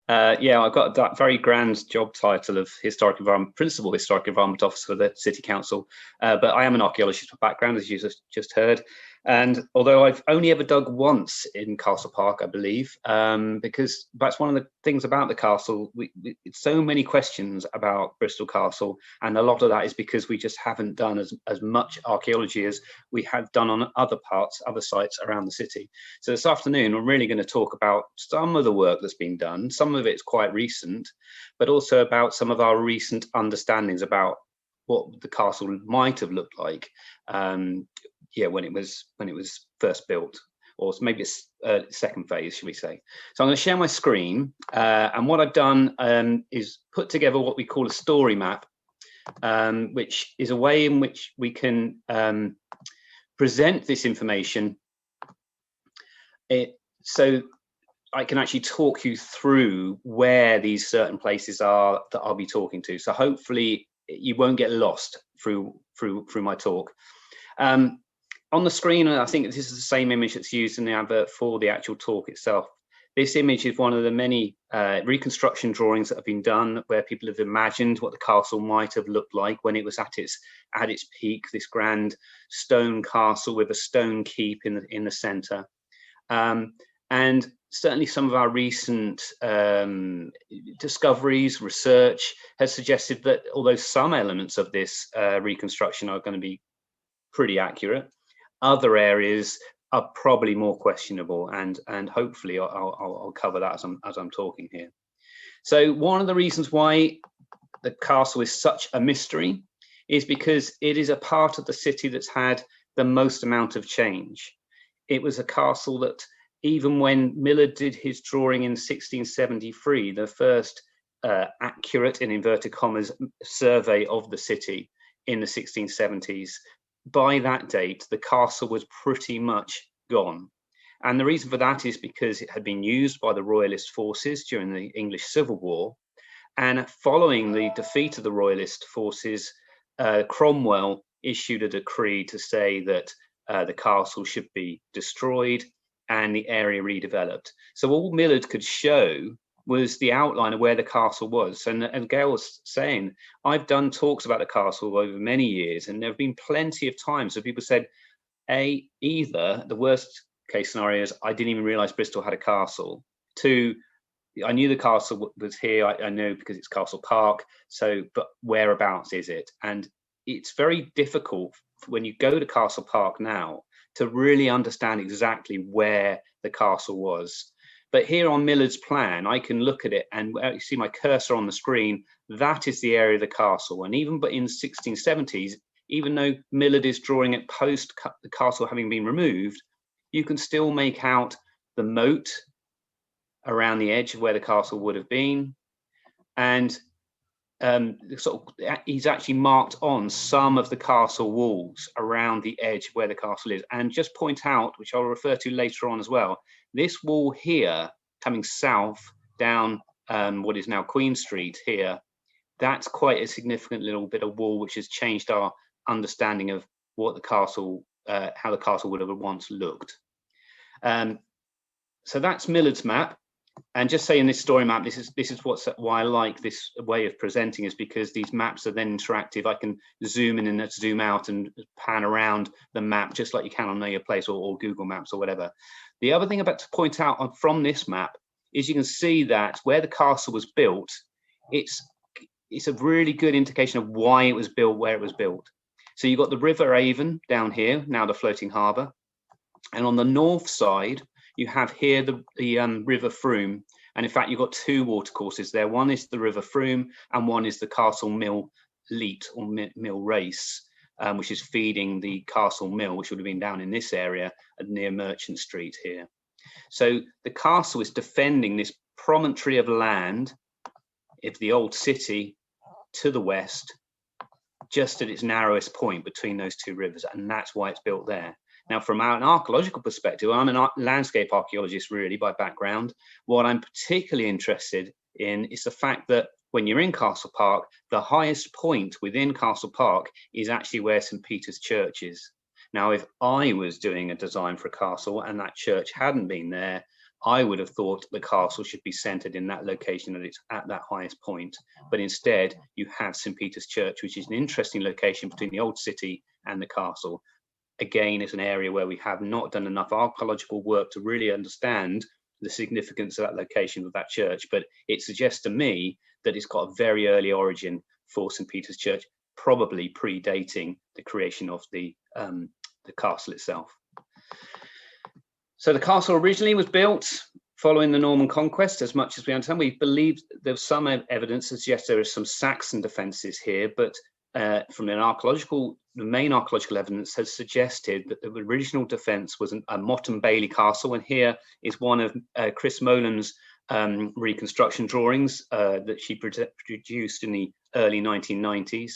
Yeah, I've got that very grand job title of Principal Historic Environment Officer for the City Council, but I am an archaeologist by background, as you just heard. And although I've only ever dug once in Castle Park, I believe, because that's one of the things about the castle. So many questions about Bristol Castle, and a lot of that is because we just haven't done as much archaeology as we have done on other sites around the city. So this afternoon, I'm really going to talk about some of the work that's been done. Some of it's quite recent, but also about some of our recent understandings about what the castle might have looked like. Yeah, when it was first built, or maybe it's second phase, should we say. So I'm going to share my screen, and what I've done is put together what we call a story map, which is a way in which we can present this information so I can actually talk you through where these certain places are that I'll be talking to. So hopefully you won't get lost through my talk. On the screen, I think this is the same image that's used in the advert for the actual talk itself. This image is one of the many reconstruction drawings that have been done where people have imagined what the castle might have looked like when it was at its peak, this grand stone castle with a stone keep in the center. And certainly some of our recent discoveries, research has suggested that although some elements of this reconstruction are going to be pretty accurate, other areas are probably more questionable, and hopefully I'll cover that as I'm talking here. So one of the reasons why the castle is such a mystery is because it is a part of the city that's had the most amount of change. It was a castle that, even when Millard did his drawing in 1673, the first accurate, in inverted commas, survey of the city in the 1670s, by that date, the castle was pretty much gone. And the reason for that is because it had been used by the Royalist forces during the English Civil War. And following the defeat of the Royalist forces, Cromwell issued a decree to say that the castle should be destroyed and the area redeveloped. So all Millard could show was the outline of where the castle was. And Gail was saying, I've done talks about the castle over many years, and there have been plenty of times where people said, either the worst case scenario is I didn't even realize Bristol had a castle. Two, I knew the castle was here. I know because it's Castle Park. So, but whereabouts is it? And it's very difficult when you go to Castle Park now to really understand exactly where the castle was. But here on Millard's plan, I can look at it and you see my cursor on the screen. That is the area of the castle. And even but in the 1670s, even though Millard is drawing it post the castle having been removed, you can still make out the moat around the edge of where the castle would have been. And he's actually marked on some of the castle walls around the edge where the castle is. And just point out, which I'll refer to later on as well, this wall here coming south down what is now Queen Street here, that's quite a significant little bit of wall which has changed our understanding of what the castle, how the castle would have once looked. So that's Millard's map. And just saying this story map, this is why I like this way of presenting, is because these maps are then interactive. I can zoom in and zoom out and pan around the map just like you can on Know Your Place or Google Maps or whatever. The other thing about to point out from this map is you can see that where the castle was built, it's a really good indication of why it was built, where it was built. So you've got the River Avon down here, now the floating harbour. And on the north side, you have here the River Frome. And in fact, you've got two watercourses there. One is the River Frome and one is the Castle Mill Leat or Mill Race, which is feeding the Castle Mill, which would have been down in this area near Merchant Street here. So the castle is defending this promontory of land of the old city to the west, just at its narrowest point between those two rivers. And that's why it's built there. Now, from an archaeological perspective, I'm a landscape archaeologist really by background. What I'm particularly interested in is the fact that when you're in Castle Park, the highest point within Castle Park is actually where St. Peter's Church is. Now, if I was doing a design for a castle and that church hadn't been there, I would have thought the castle should be centered in that location, that it's at that highest point. But instead, you have St. Peter's Church, which is an interesting location between the old city and the castle. Again, it's an area where we have not done enough archaeological work to really understand the significance of that location of that church. But it suggests to me that it's got a very early origin for St. Peter's Church, probably predating the creation of the castle itself. So the castle originally was built following the Norman conquest, as much as we understand. We believe there's some evidence that suggests there are some Saxon defences here, but from the main archaeological evidence has suggested that the original defence was a Motte and Bailey castle, and here is one of Chris Molan's reconstruction drawings that she produced in the early 1990s.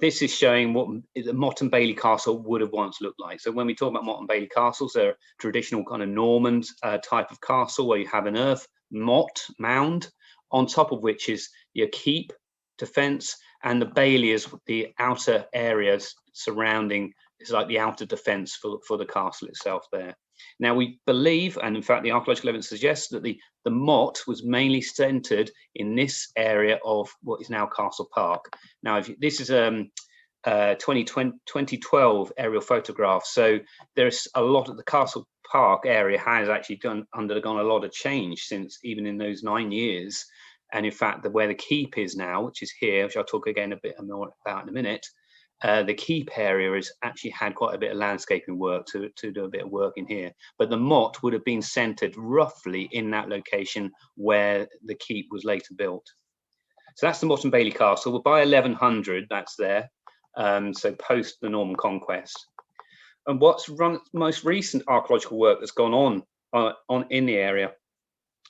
This is showing what the Motte and Bailey castle would have once looked like. So when we talk about Motte and Bailey castles, they're a traditional kind of Norman type of castle where you have an earth mound, on top of which is your keep defence, and the bailey is the outer areas surrounding, it's like the outer defence for the castle itself there. Now we believe, and in fact the archaeological evidence suggests, that the motte was mainly centred in this area of what is now Castle Park. Now this is 2012 aerial photograph, so there's a lot of the Castle Park area has actually undergone a lot of change since even in those 9 years. And in fact, where the keep is now, which is here, which I'll talk again a bit more about in a minute, the keep area has actually had quite a bit of landscaping work to do a bit of work in here. But the motte would have been centered roughly in that location where the keep was later built. So that's the Motte and Bailey Castle. Well, by 1100, that's there. So post the Norman conquest. And what's most recent archaeological work that's gone on in the area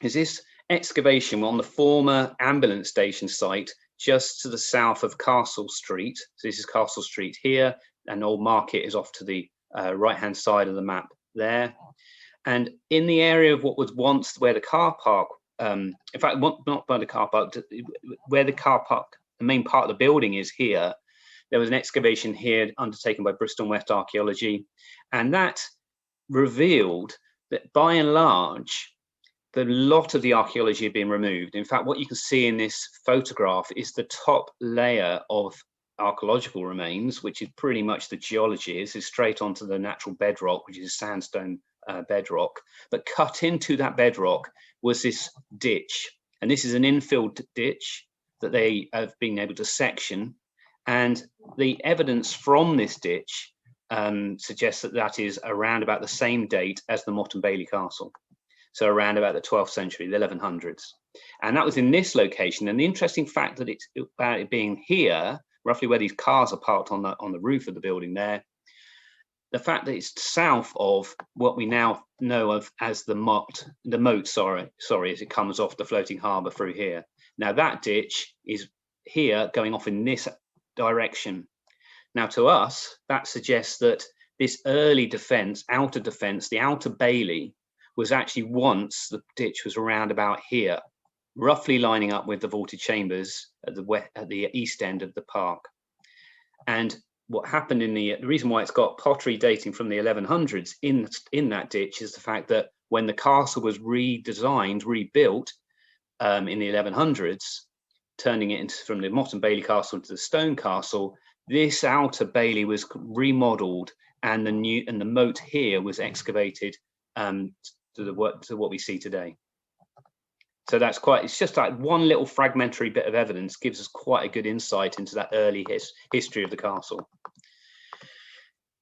is this excavation on the former ambulance station site just to the south of Castle Street. So this is Castle Street here, and Old Market is off to the right-hand side of the map there. And in the area of what was once where the car park, in fact, not by the car park, where the car park, the main part of the building is here, there was an excavation here undertaken by Bristol and West Archaeology, and that revealed that by and large, the lot of the archaeology had been removed. In fact, what you can see in this photograph is the top layer of archaeological remains, which is pretty much the geology. This is straight onto the natural bedrock, which is sandstone bedrock. But cut into that bedrock was this ditch. And this is an infilled ditch that they have been able to section. And the evidence from this ditch suggests that that is around about the same date as the Motte and Bailey Castle. So around about the 12th century, the 1100s. And that was in this location. And the interesting fact that it's about it being here, roughly where these cars are parked on the roof of the building there, the fact that it's south of what we now know of as the moat, as it comes off the floating harbour through here. Now that ditch is here going off in this direction. Now to us, that suggests that this early defence, the outer bailey, was actually once the ditch was around about here, roughly lining up with the vaulted chambers at the east end of the park. And what happened the reason why it's got pottery dating from the 1100s in that ditch is the fact that when the castle was redesigned, rebuilt in the 1100s, turning it from the Motte and Bailey Castle into the stone castle, this outer bailey was remodeled, and the moat here was excavated to what we see today. So that's it's just like one little fragmentary bit of evidence gives us quite a good insight into that early history of the castle.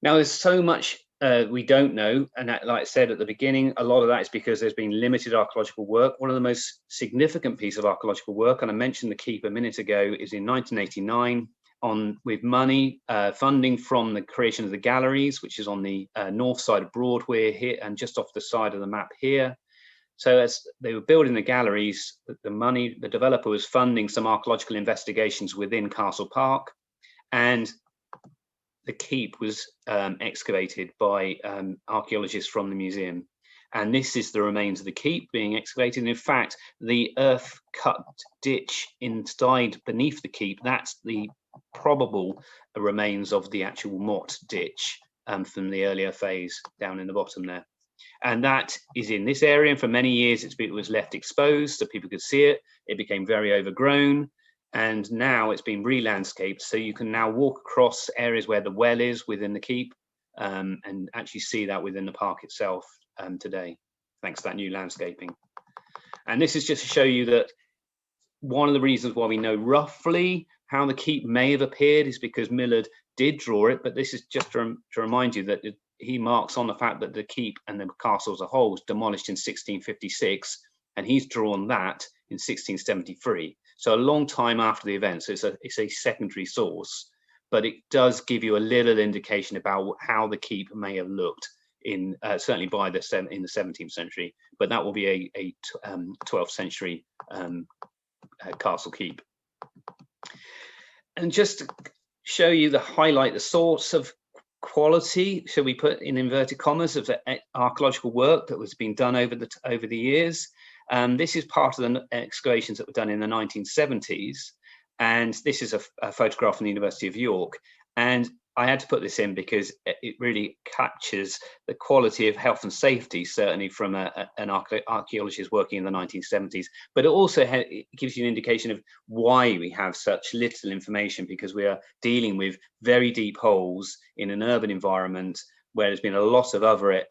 Now there's so much we don't know, and that, like I said at the beginning, a lot of that is because there's been limited archaeological work. One of the most significant pieces of archaeological work, and I mentioned the keep a minute ago, is in 1989 with money funding from the creation of the galleries, which is on the north side of Broadway here and just off the side of the map here. So as they were building the galleries, the developer was funding some archaeological investigations within Castle Park, and the keep was excavated by archaeologists from the museum. And this is the remains of the keep being excavated. And in fact, the earth cut ditch inside beneath the keep, that's the probable remains of the actual motte ditch from the earlier phase down in the bottom there. And that is in this area. And for many years, it was left exposed so people could see it. It became very overgrown. And now it's been re-landscaped. So you can now walk across areas where the well is within the keep and actually see that within the park itself today, thanks to that new landscaping. And this is just to show you that one of the reasons why we know roughly how the keep may have appeared is because Millard did draw it, but this is just to remind you that he marks on the fact that the keep and the castle as a whole was demolished in 1656, and he's drawn that in 1673. So a long time after the event. So it's a secondary source, but it does give you a little indication about how the keep may have looked in certainly in the 17th century, but that will be a 12th century castle keep. And just to show you the sorts of quality, shall we put in inverted commas, of the archaeological work that was being done over the years. This is part of the excavations that were done in the 1970s, and this is a photograph from the University of York. And I had to put this in because it really captures the quality of health and safety, certainly from an archaeologist working in the 1970s. But it also it gives you an indication of why we have such little information, because we are dealing with very deep holes in an urban environment where there's been a lot of other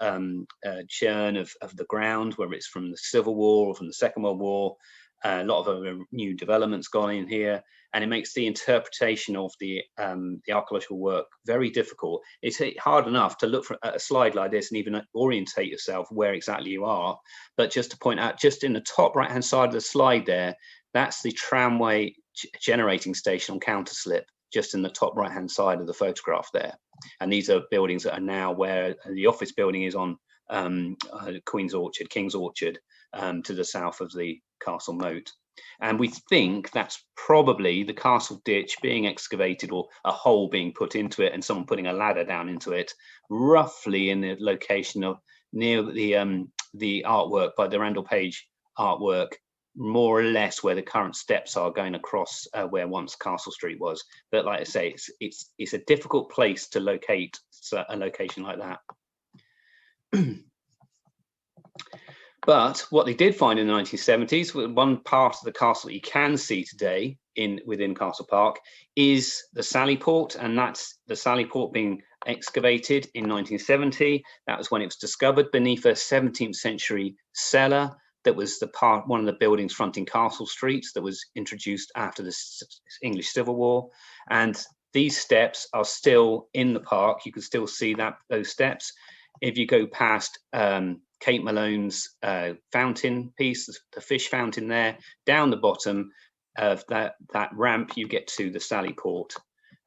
churn of the ground, whether it's from the Civil War or from the Second World War. A lot of other new developments gone in here, and it makes the interpretation of the archaeological work very difficult. It's hard enough to look at a slide like this and even orientate yourself where exactly you are. But just to point out, just in the top right-hand side of the slide there, that's the tramway generating station on Counterslip, just in the top right-hand side of the photograph there. And these are buildings that are now where the office building is on King's Orchard, to the south of the castle moat. And we think that's probably the castle ditch being excavated, or a hole being put into it and someone putting a ladder down into it, roughly in the location of near the artwork by the Randall Page artwork, more or less where the current steps are going across where once Castle Street was. But like I say, it's a difficult place to locate a location like that. But what they did find in the 1970s, one part of the castle that you can see today within Castle Park is the Sally Port, and that's the Sally Port being excavated in 1970. That was when it was discovered beneath a 17th century cellar that was one of the buildings fronting Castle Street that was introduced after the English Civil War. And these steps are still in the park. You can still see those steps. If you go past Kate Malone's fountain piece, the fish fountain there, down the bottom of that ramp, you get to the Sally Port.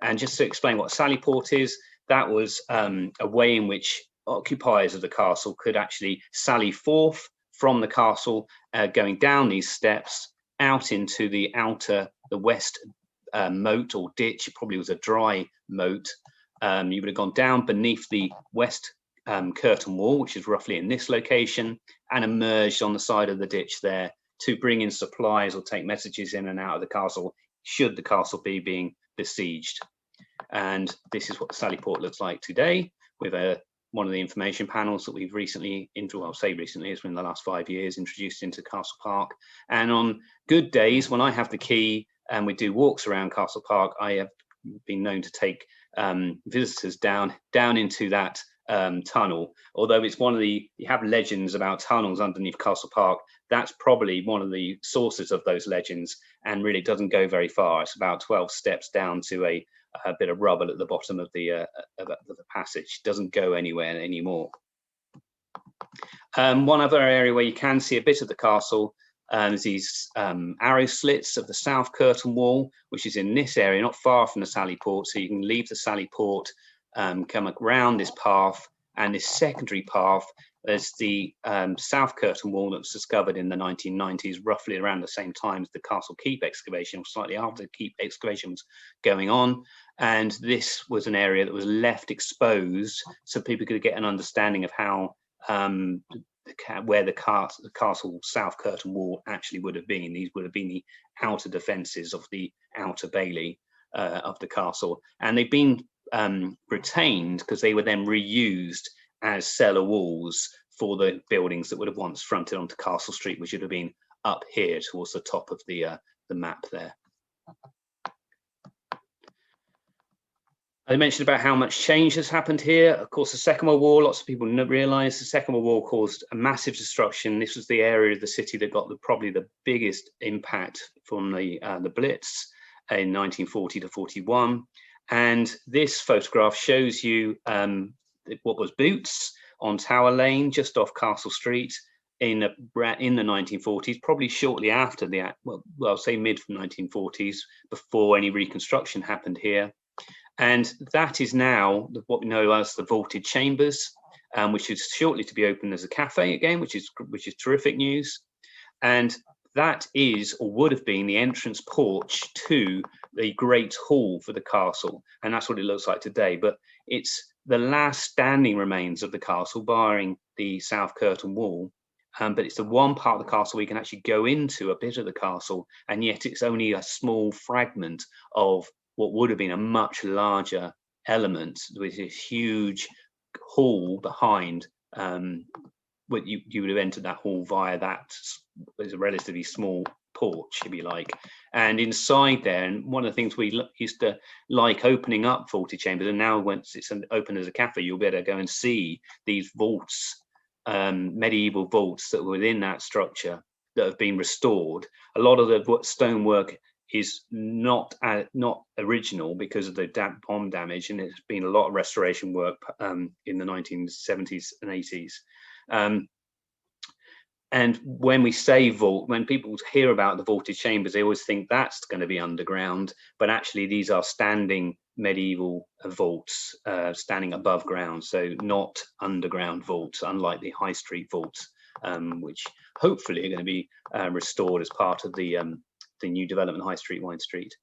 And just to explain what Sally Port is, that was a way in which occupiers of the castle could actually sally forth from the castle, going down these steps out into the west moat or ditch. It probably was a dry moat. You would have gone down beneath the west curtain wall, which is roughly in this location, and emerged on the side of the ditch there to bring in supplies or take messages in and out of the castle, should the castle be being besieged. And this is what the Sally Port looks like today, with one of the information panels that we've recently, well, say recently, it's been the last 5 years, introduced into Castle Park. And on good days, when I have the key and we do walks around Castle Park, I have been known to take visitors down into that tunnel. Although it's you have legends about tunnels underneath Castle Park, that's probably one of the sources of those legends, and really doesn't go very far. It's about 12 steps down to a bit of rubble at the bottom of the passage. Doesn't go anywhere anymore. One other area where you can see a bit of the castle is these arrow slits of the south curtain wall, which is in this area, not far from the Sally Port. So you can leave the Sally Port, come around this path, and this secondary path. There's the south curtain wall that was discovered in the 1990s, roughly around the same time as the Castle Keep excavation, or slightly after the Keep excavation was going on. And this was an area that was left exposed so people could get an understanding of how where the castle south curtain wall actually would have been. These would have been the outer defences of the outer bailey of the castle, and they've been retained because they were then reused as cellar walls for the buildings that would have once fronted onto Castle Street, which would have been up here towards the top of the map there. I mentioned about how much change has happened here. Of course, the Second World War, lots of people don't realise the Second World War caused a massive destruction. This was the area of the city that got probably the biggest impact from the Blitz in 1940 to 41. And this photograph shows you what was Boots on Tower Lane, just off Castle Street in the 1940s, probably shortly after the, well, I'll say mid 1940s, before any reconstruction happened here. And that is now what we know as the Vaulted Chambers, which is shortly to be opened as a cafe again, which is terrific news. And that is, or would have been, the entrance porch to the Great Hall for the castle. And that's what it looks like today. But it's the last standing remains of the castle, barring the South Curtain Wall. But it's the one part of the castle where you can actually go into a bit of the castle, and yet it's only a small fragment of what would have been a much larger element with this huge hall behind. But you would have entered that hall via that, was a relatively small porch, if you like. And inside there, and one of the things we used to like opening up Vaulted Chambers, and now once it's open as a cafe, you'll be able to go and see these vaults, medieval vaults that were within that structure that have been restored. A lot of the stonework is not original because of the bomb damage, and there's been a lot of restoration work in the 1970s and 80s. And when we say vault, when people hear about the vaulted chambers, they always think that's going to be underground, but actually these are standing medieval vaults, standing above ground, so not underground vaults, unlike the High Street vaults, which hopefully are going to be restored as part of the new development, High Street, Wine Street.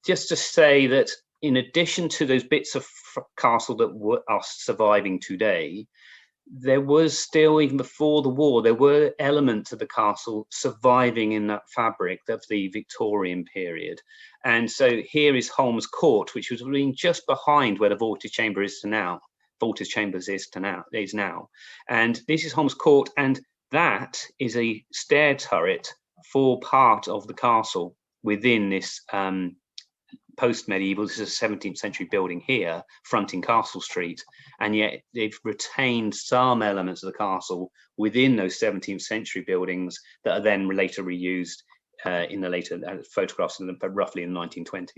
Just to say that in addition to those bits of castle that are surviving today, there was still, even before the war, there were elements of the castle surviving in that fabric of the Victorian period. And so here is Holmes Court, which was just behind where the Vaulted Chamber is to now. Vaulted Chambers is now. And this is Holmes Court, and that is a stair turret for part of the castle within this post-medieval. This is a 17th century building here fronting Castle Street, and yet they've retained some elements of the castle within those 17th century buildings that are then later reused in the later photographs, roughly in the 1920s.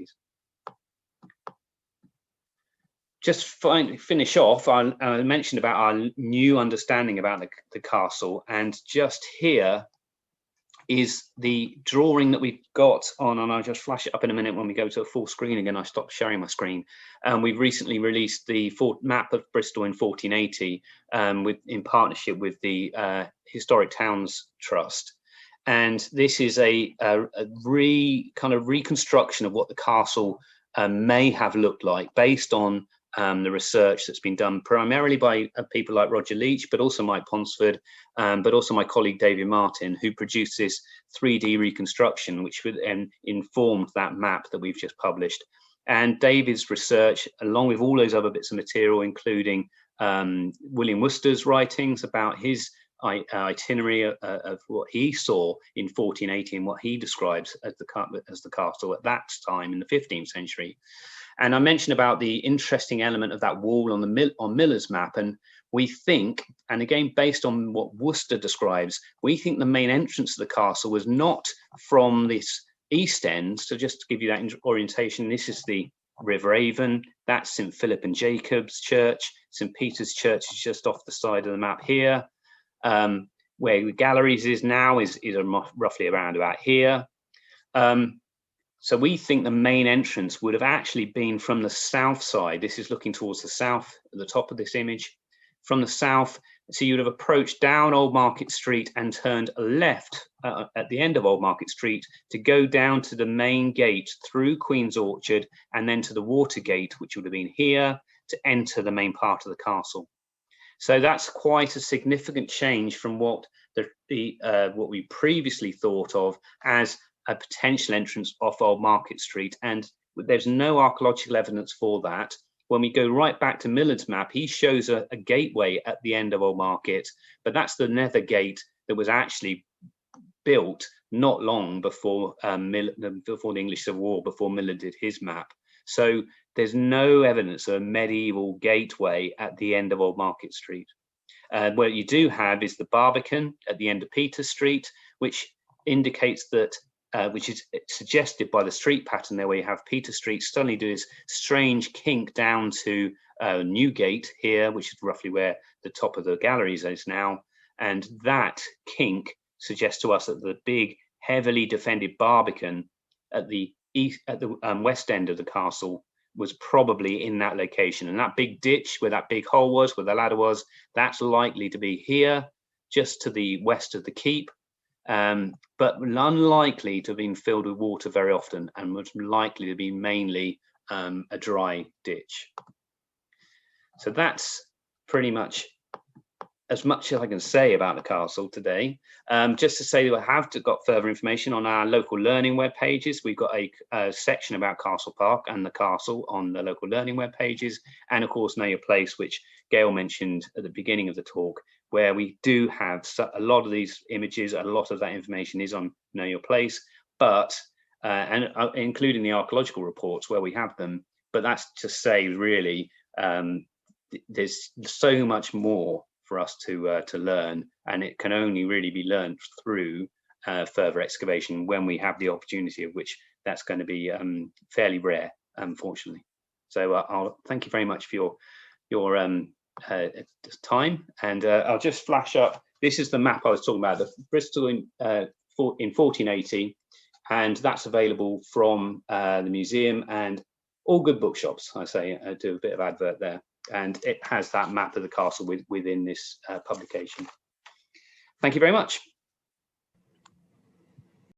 Just finish off, I mentioned about our new understanding about the castle, and just here is the drawing that we've got on, and I'll just flash it up in a minute when we go to a full screen again. I stopped sharing my screen. We've recently released the map of Bristol in 1480 in partnership with the Historic Towns Trust. And this is a kind of reconstruction of what the castle may have looked like based on the research that's been done primarily by people like Roger Leach, but also Mike Ponsford, but also my colleague David Martin, who produced this 3D reconstruction, which informed that map that we've just published. And David's research, along with all those other bits of material, including William Worcester's writings about his itinerary of what he saw in 1480 and what he describes as the castle at that time in the 15th century. And I mentioned about the interesting element of that wall on Miller's map, and we think, and again based on what Worcester describes, we think the main entrance to the castle was not from this east end. So just to give you that orientation, this is the River Avon, that's St Philip and Jacob's Church. St Peter's Church is just off the side of the map here. Where the galleries is now is roughly around about here. So we think the main entrance would have actually been from the south side. This is looking towards the south at the top of this image. From the south, so you would have approached down Old Market Street and turned left at the end of Old Market Street to go down to the main gate through Queen's Orchard and then to the Water Gate, which would have been here, to enter the main part of the castle. So that's quite a significant change from what what we previously thought of as a potential entrance off Old Market Street, and there's no archaeological evidence for that. when we go right back to Millard's map, he shows a gateway at the end of Old Market, but that's the Nether Gate that was actually built not long before before the English Civil War, before Millard did his map. So there's no evidence of a medieval gateway at the end of Old Market Street. What you do have is the Barbican at the end of Peter Street, which indicates that, which is suggested by the street pattern there, where you have Peter Street suddenly do this strange kink down to Newgate here, which is roughly where the top of the galleries is now. And that kink suggests to us that the big, heavily defended Barbican at the east, at the west end of the castle, was probably in that location. And that big ditch where that big hole was, where the ladder was, that's likely to be here, just to the west of the keep, but unlikely to have been filled with water very often, and was likely to be mainly a dry ditch. So that's pretty much as I can say about the castle today. Just to say that I have got further information on our local learning web pages. We've got a section about Castle Park and the castle on the local learning web pages, and of course Know Your Place, which Gail mentioned at the beginning of the talk, where we do have a lot of these images, a lot of that information is on Know Your Place, but including the archaeological reports where we have them. But that's to say, really, there's so much more for us to learn, and it can only really be learned through further excavation when we have the opportunity, of which that's going to be fairly rare, unfortunately. So I'll thank you very much for your time, and I'll just flash up. This is the map I was talking about, the Bristol in 1480, and that's available from the museum and all good bookshops. I say, do a bit of advert there. And it has that map of the castle within this publication. Thank you very much.